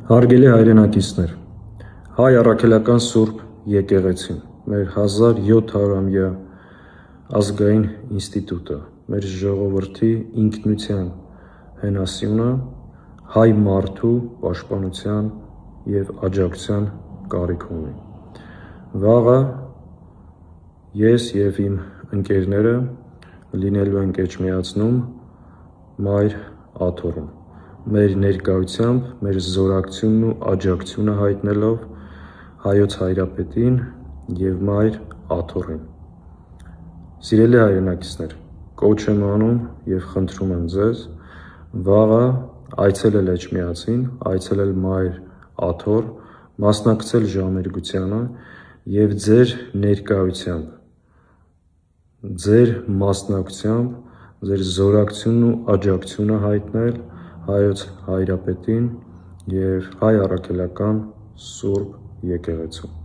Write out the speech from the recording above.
Հարգելի հայրենակիցներ, հայ առաքելական Սուրբ եկեղեցին, մեր 1700-ամյա ազգային ինստիտուտը, մեր ժողովրդի ինքնության հենասյունը, հայ մարդու պաշտպանության և աջակցության կարիք ունի։ Վաղը ես և իմ ընկերները լինելու ենք էջմիածնում Մայր Աթոռում, մեր ներկայությամբ, մեր զորակցությունն ու աջակցությունը հայտնելով Հայոց Հայրապետին և Մայր Աթոռին։ Սիրելի հայրենակիցներ, կոչ եմ անում և խնդրում եմ ձեզ վաղը այցելել Էջմիածին, այցելել Մայր Աթոռ, մասնակցել ժամերգությանը և ձեր ներկայությամբ, ձեր մասնակցությամբ, ձեր զորակցությունն ու աջակցությունը հայտնել Հայոց Հայրապետին և Հայ առաքելական Սուրբ եկեղեցուն։